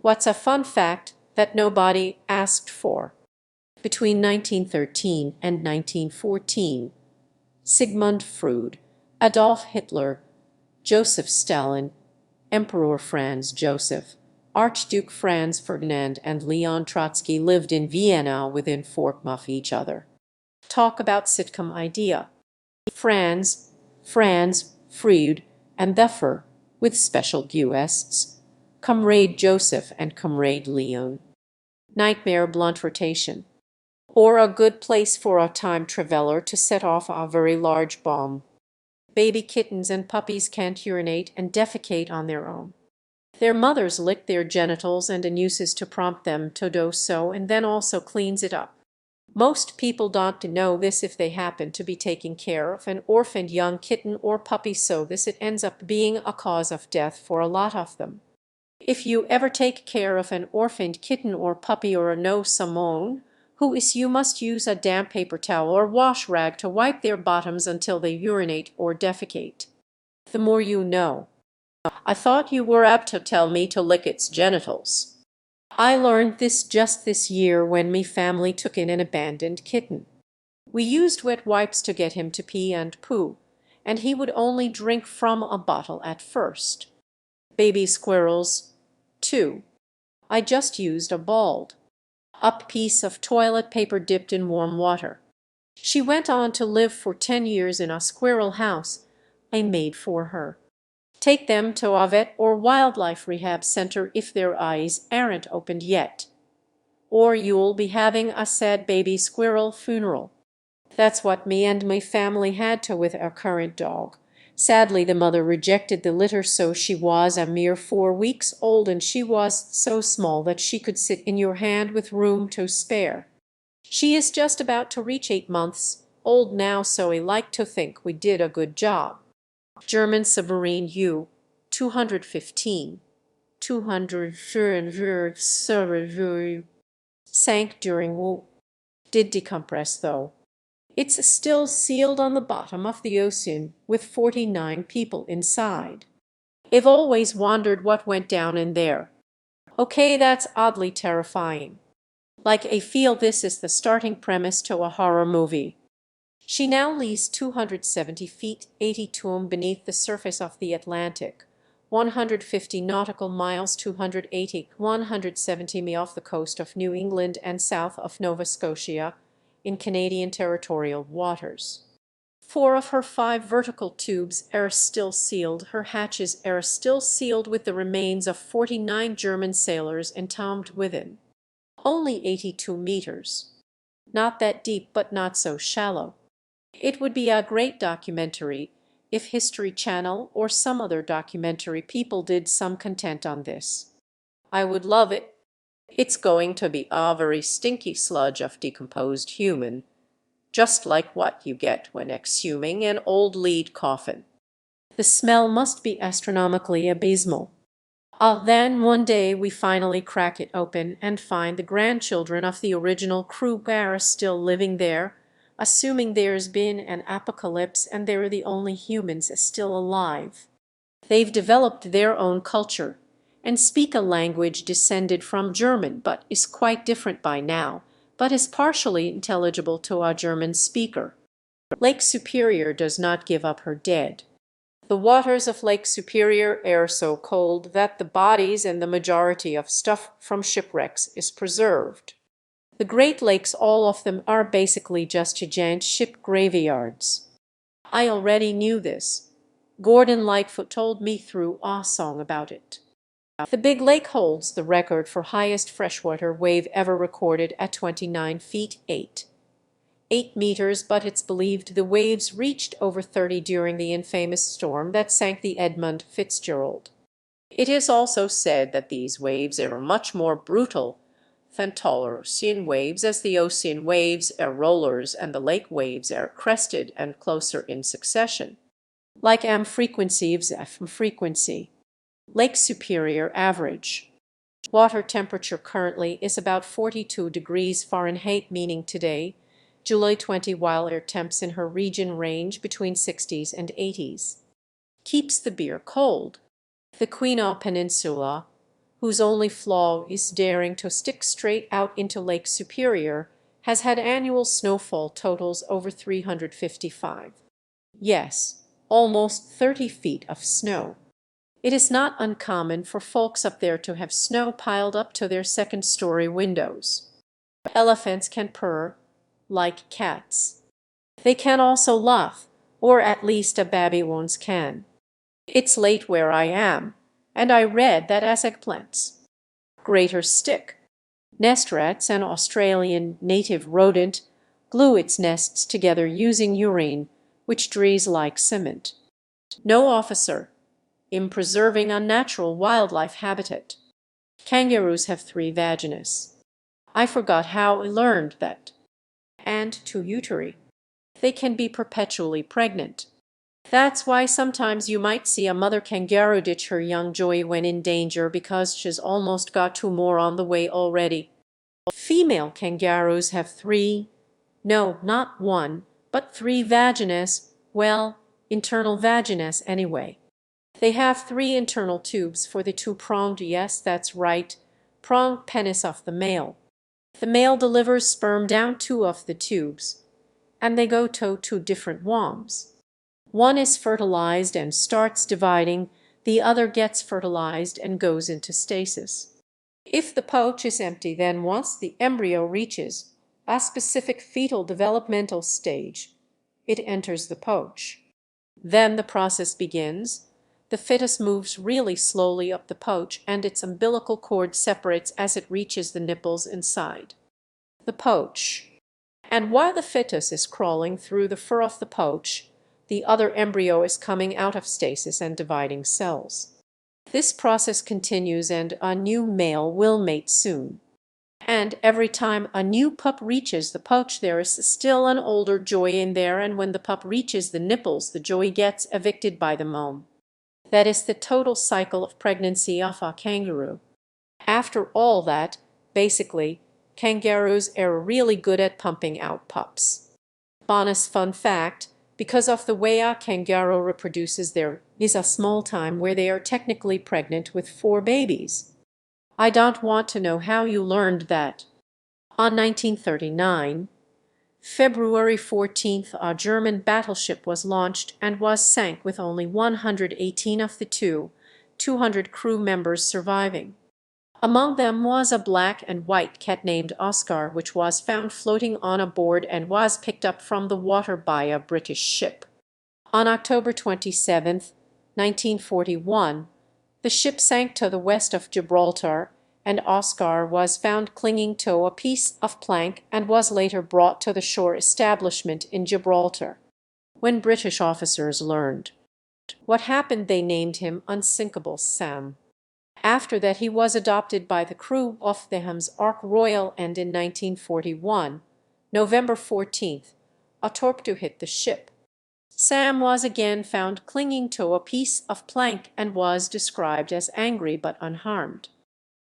What's a fun fact that nobody asked for? Between 1913 and 1914, Sigmund Freud, Adolf Hitler, Joseph Stalin, Emperor Franz Joseph, Archduke Franz Ferdinand, and Leon Trotsky lived in Vienna within 4 km of each other. Talk about sitcom idea. Franz, Freud, and the Fur, with special guests, Comrade Joseph and Comrade Leon. Nightmare blunt rotation. Or a good place for a time traveler to set off a very large bomb. Baby kittens and puppies can't urinate and defecate on their own. Their mothers lick their genitals and anuses to prompt them to do so, and then also cleans it up. Most people don't know this if they happen to be taking care of an orphaned young kitten or puppy, so it ends up being a cause of death for a lot of them. If you ever take care of an orphaned kitten or puppy or know someone who is, you must use a damp paper towel or wash rag to wipe their bottoms until they urinate or defecate. The more you know. I thought you were apt to tell me to lick its genitals. I learned this just this year when me family took in an abandoned kitten. We used wet wipes to get him to pee and poo, and he would only drink from a bottle at first. Baby squirrels, too. I just used a balled up piece of toilet paper dipped in warm water. She went on to live for 10 years in a squirrel house I made for her. Take them to a vet or wildlife rehab center if their eyes aren't opened yet, or you'll be having a sad baby squirrel funeral. That's what me and my family had to with our current dog. Sadly, the mother rejected the litter, so she was a mere 4 weeks old, and she was so small that she could sit in your hand with room to spare. She is just about to reach 8 months old now, so I like to think we did a good job. German submarine U-215 sank during war. Did decompress though. It's still sealed on the bottom of the ocean with 49 people inside. I've always wondered what went down in there. Okay, that's oddly terrifying. Like I feel this is the starting premise to a horror movie. She now lies 270 feet 82 beneath the surface of the Atlantic, 150 nautical miles 170 mi off the coast of New England and south of Nova Scotia in Canadian territorial waters. 4 of her 5 vertical tubes are still sealed. Her hatches are still sealed with the remains of 49 German sailors entombed within. Only 82 meters. Not that deep, but not so shallow. It would be a great documentary if History Channel or some other documentary people did some content on this. I would love it. It's going to be a very stinky sludge of decomposed human, just like what you get when exhuming an old lead coffin. The smell must be astronomically abysmal. Then one day we finally crack it open and find the grandchildren of the original crew are still living there, assuming there's been an apocalypse and they're the only humans still alive. They've developed their own culture and speak a language descended from German, but is quite different by now, but is partially intelligible to a German speaker. Lake Superior does not give up her dead. The waters of Lake Superior are so cold that the bodies and the majority of stuff from shipwrecks is preserved. The Great Lakes, all of them, are basically just giant ship graveyards. I already knew this. Gordon Lightfoot told me through a song about it. The Big Lake holds the record for highest freshwater wave ever recorded at 29 feet 8 meters, but it's believed the waves reached over 30 during the infamous storm that sank the Edmund Fitzgerald. It is also said that these waves are much more brutal than taller ocean waves, as the ocean waves are rollers and the lake waves are crested and closer in succession. Like M frequency of F frequency. Lake Superior average. Water temperature currently is about 42 degrees Fahrenheit, meaning today, July 20, while air temps in her region range between 60s and 80s. Keeps the beer cold. The Quinault Peninsula, whose only flaw is daring to stick straight out into Lake Superior, has had annual snowfall totals over 355. Yes, almost 30 feet of snow. It is not uncommon for folks up there to have snow piled up to their second-story windows. Elephants can purr like cats. They can also laugh, or at least a baby-ones can. It's late where I am, and I read that as eggplants, greater stick, nest rats, an Australian native rodent, glue its nests together using urine, which dries like cement. No officer in preserving unnatural wildlife habitat. Kangaroos have 3 vaginas. I forgot how I learned that. And 2 uteri. They can be perpetually pregnant. That's why sometimes you might see a mother kangaroo ditch her young joey when in danger because she's almost got 2 more on the way already. Female kangaroos have 3, no, not 1, but 3 vaginas, well, internal vaginas anyway. They have 3 internal tubes for the 2-pronged, yes, that's right, pronged penis of the male. The male delivers sperm down 2 of the tubes, and they go to 2 different wombs. One is fertilized and starts dividing, the other gets fertilized and goes into stasis. If the pouch is empty, then once the embryo reaches a specific fetal developmental stage, it enters the pouch. Then the process begins. The fetus moves really slowly up the pouch and its umbilical cord separates as it reaches the nipples inside the pouch. And while the fetus is crawling through the fur of the pouch, the other embryo is coming out of stasis and dividing cells. This process continues and a new male will mate soon. And every time a new pup reaches the pouch, there is still an older joey in there, and when the pup reaches the nipples, the joey gets evicted by the mom. That is the total cycle of pregnancy of a kangaroo. After all that, basically, kangaroos are really good at pumping out pups. Bonus fun fact, because of the way a kangaroo reproduces, there is a small time where they are technically pregnant with 4 babies. I don't want to know how you learned that. On 1939, February 14th, a German battleship was launched and was sank with only 118 of the 200 crew members surviving. Among them was a black and white cat named Oscar, which was found floating on a board and was picked up from the water by a British ship. On October 27, 1941, the ship sank to the west of Gibraltar, and Oscar was found clinging to a piece of plank and was later brought to the shore establishment in Gibraltar. When British officers learned what happened, they named him Unsinkable Sam. After that, he was adopted by the crew of the Thames Ark Royal, and in 1941, November 14th, a torpedo hit the ship. Sam was again found clinging to a piece of plank and was described as angry but unharmed.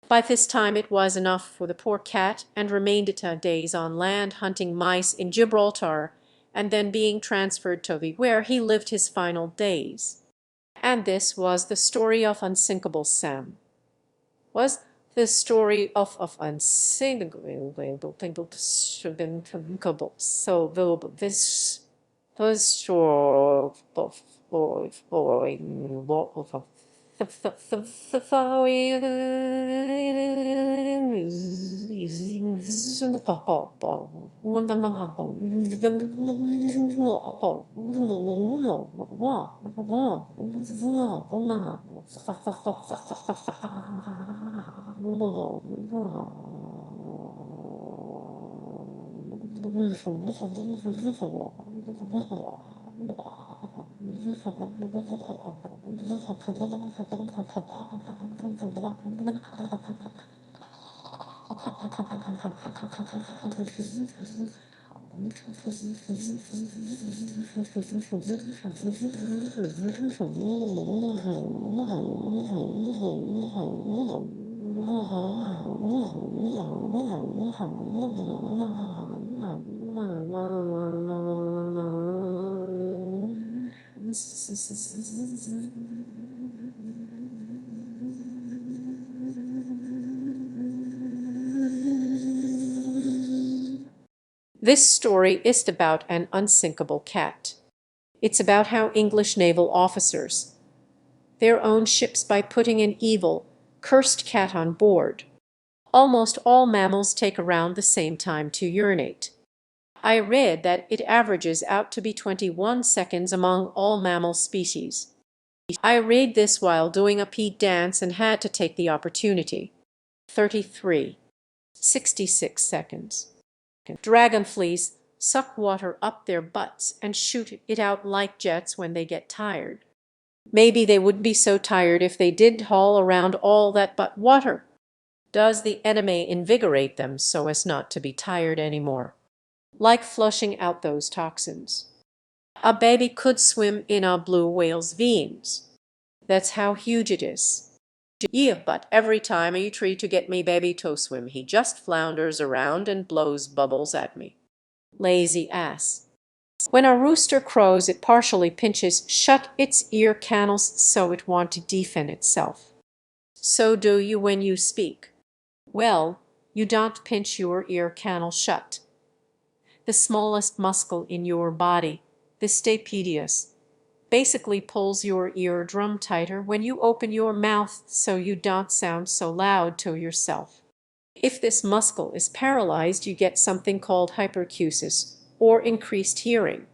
By this time it was enough for the poor cat, and remained 10 days on land hunting mice in Gibraltar, and then being transferred to where he lived his final days. And this was the story of Unsinkable Sam. Was the story of Unsinkable. So this was story This story is about an unsinkable cat. It's about how English naval officers their own ships by putting an evil, cursed cat on board. Almost all mammals take around the same time to urinate. I read that it averages out to be 21 seconds among all mammal species. I read this while doing a pee dance and had to take the opportunity. 33. 66 seconds. Dragonflies suck water up their butts and shoot it out like jets when they get tired. Maybe they wouldn't be so tired if they did haul around all that butt water. Does the enema invigorate them so as not to be tired anymore? Like flushing out those toxins. A baby could swim in a blue whale's veins. That's how huge it is. Yeah, but every time you try to get me baby to swim, he just flounders around and blows bubbles at me. Lazy ass. When a rooster crows, it partially pinches shut its ear canals so it wants to defend itself. So do you when you speak. Well, you don't pinch your ear canal shut. The smallest muscle in your body, the stapedius, basically pulls your eardrum tighter when you open your mouth so you don't sound so loud to yourself. If this muscle is paralyzed, you get something called hyperacusis, or increased hearing.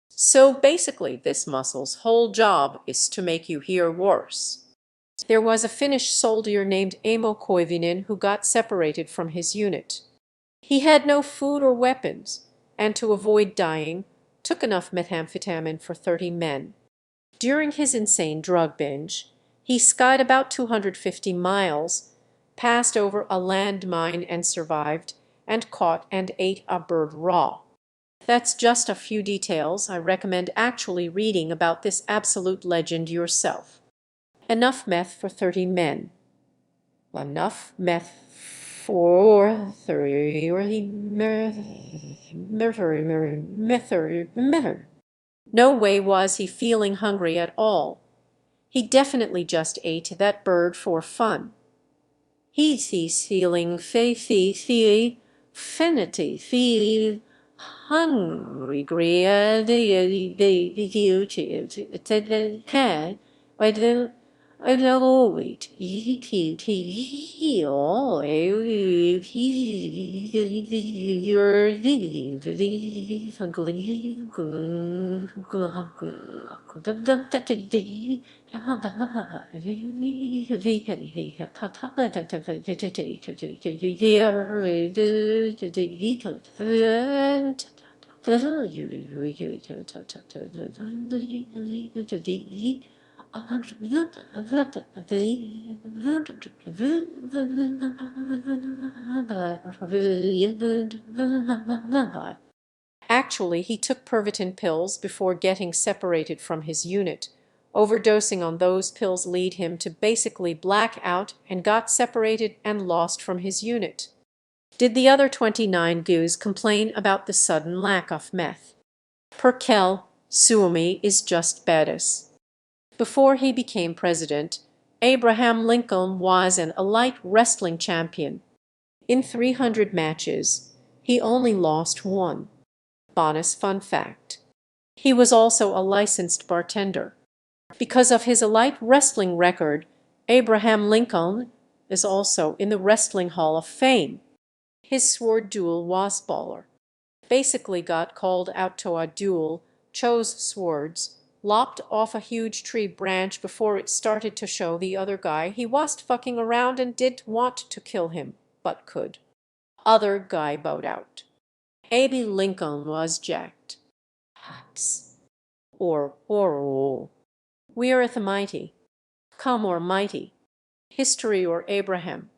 So basically, this muscle's whole job is to make you hear worse. There was a Finnish soldier named Amo Koivinen who got separated from his unit. He had no food or weapons, and to avoid dying, took enough methamphetamine for 30 men. During his insane drug binge, he skied about 250 miles, passed over a landmine and survived, and caught and ate a bird raw. That's just a few details. I recommend actually reading about this absolute legend yourself. Enough meth for 30 men. Enough meth for 30 men. No way was he feeling hungry at all. He definitely just ate that bird for fun. He's feeling finity, hungry, I know it. Actually, he took Pervitin pills before getting separated from his unit. Overdosing on those pills lead him to basically black out and got separated and lost from his unit. Did the other 29 Gu's complain about the sudden lack of meth? Perkel Suomi is just badass. Before he became president, Abraham Lincoln was an elite wrestling champion. In 300 matches, he only lost one. Bonus fun fact. He was also a licensed bartender. Because of his elite wrestling record, Abraham Lincoln is also in the Wrestling Hall of Fame. His sword duel was baller. Basically got called out to a duel, chose swords, lopped off a huge tree branch before it started to show the other guy he wasn't fucking around and did want to kill him, but could. Other guy bowed out. Abe Lincoln was jacked. Hats. Or We're at the mighty. Come or mighty. History or Abraham.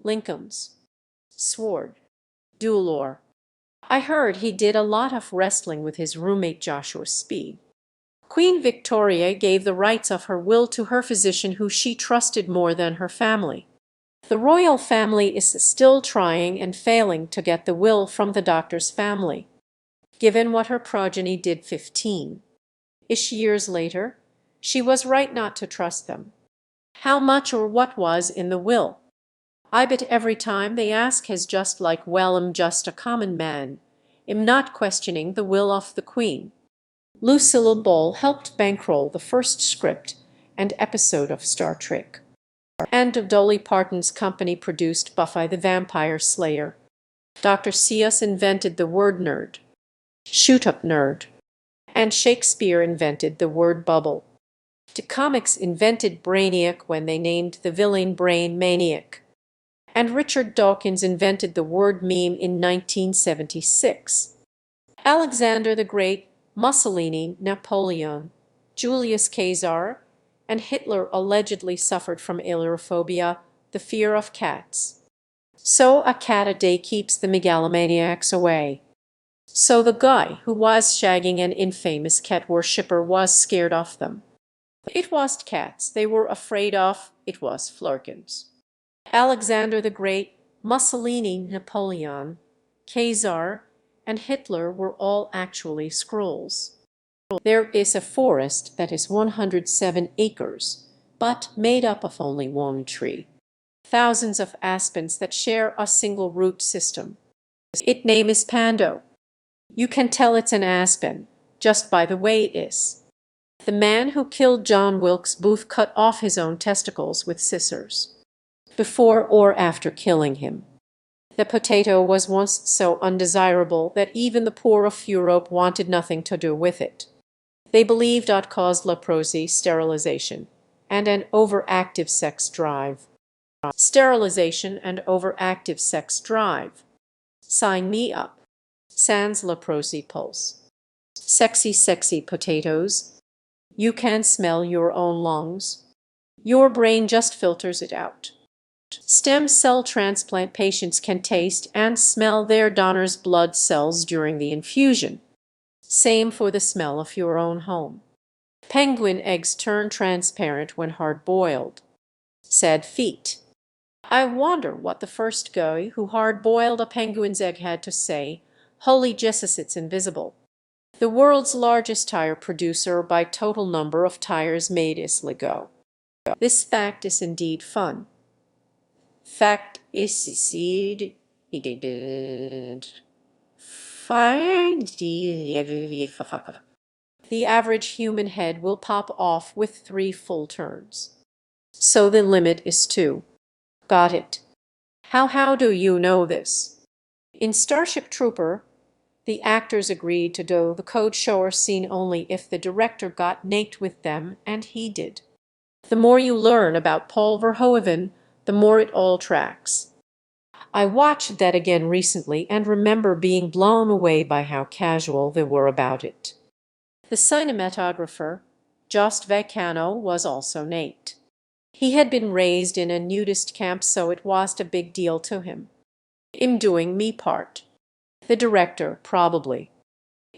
Lincoln's. Sword. Duel or. I heard he did a lot of wrestling with his roommate Joshua Speed. Queen Victoria gave the rights of her will to her physician who she trusted more than her family. The royal family is still trying and failing to get the will from the doctor's family, given what her progeny did 15-ish years later. She was right not to trust them. How much or what was in the will? I bet every time they ask is just like, well, I'm just a common man. am not questioning the will of the Queen. Lucille Ball helped bankroll the first script and episode of Star Trek, and Dolly Parton's company produced Buffy the Vampire Slayer. Dr. Seuss invented the word nerd, shoot up nerd, and Shakespeare invented the word bubble. The comics invented Brainiac when they named the villain Brain Maniac, and Richard Dawkins invented the word meme in 1976. Alexander the Great, Mussolini, Napoleon, Julius Caesar, and Hitler allegedly suffered from ailurophobia, the fear of cats. So a cat a day keeps the megalomaniacs away. So the guy who was shagging an infamous cat worshipper was scared of them. It wasn't cats they were afraid of, it was flurkins. Alexander the Great, Mussolini, Napoleon, Caesar, and Hitler were all actually Skrulls. There is a forest that is 107 acres, but made up of only one tree. Thousands of aspens that share a single root system. Its name is Pando. You can tell it's an aspen just by the way it is. The man who killed John Wilkes Booth cut off his own testicles with scissors, before or after killing him. The potato was once so undesirable that even the poor of Europe wanted nothing to do with it. They believed it caused leprosy, sterilization, and an overactive sex drive. Sterilization and overactive sex drive. Sign me up. Sans leprosy pulse. Sexy, sexy potatoes. You can smell your own lungs. Your brain just filters it out. Stem cell transplant patients can taste and smell their donor's blood cells during the infusion. Same for the smell of your own home. Penguin eggs turn transparent when hard-boiled. Said feet. I wonder what the first guy who hard-boiled a penguin's egg had to say. Holy Jesus, it's invisible. The world's largest tire producer by total number of tires made is Lego. This fact is indeed fun. Fact is indeed the average human head will pop off with 3 full turns. So the limit is 2. Got it. How do you know this? In Starship Trooper, the actors agreed to do the code shower scene only if the director got naked with them, and he did. The more you learn about Paul Verhoeven, the more it all tracks. I watched that again recently and remember being blown away by how casual they were about it. The cinematographer, Jost Vacano, was also naked. He had been raised in a nudist camp, so it wasn't a big deal to him. I'm doing me part. The director, probably.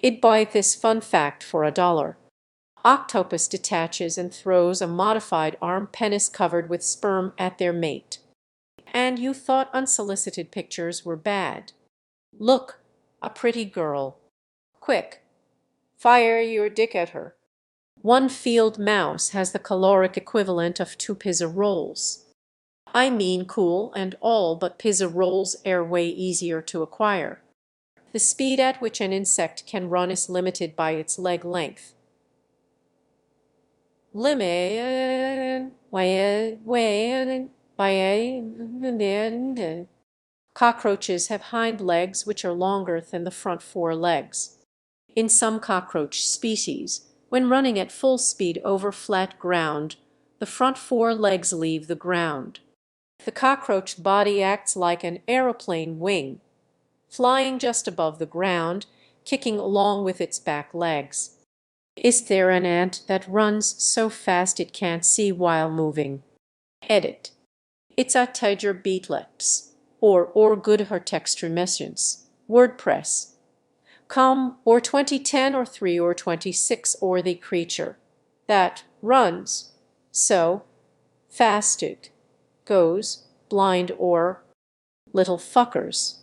I'd buy this fun fact for $1. Octopus detaches and throws a modified arm penis covered with sperm at their mate. And you thought unsolicited pictures were bad. Look, a pretty girl. Quick, fire your dick at her. One field mouse has the caloric equivalent of 2 pizza rolls. I mean cool and all, but pizza rolls are way easier to acquire. The speed at which an insect can run is limited by its leg length. Cockroaches have hind legs which are longer than the front 4 legs. In some cockroach species, when running at full speed over flat ground, the front 4 legs leave the ground. The cockroach body acts like an aeroplane wing, flying just above the ground, kicking along with its back legs. Is there an ant that runs so fast it can't see while moving? Edit. It's a tiger beetleps, or good her texture messages. WordPress. Com or 2010 or 3 or 26 or the creature that runs so fast it goes blind or little fuckers.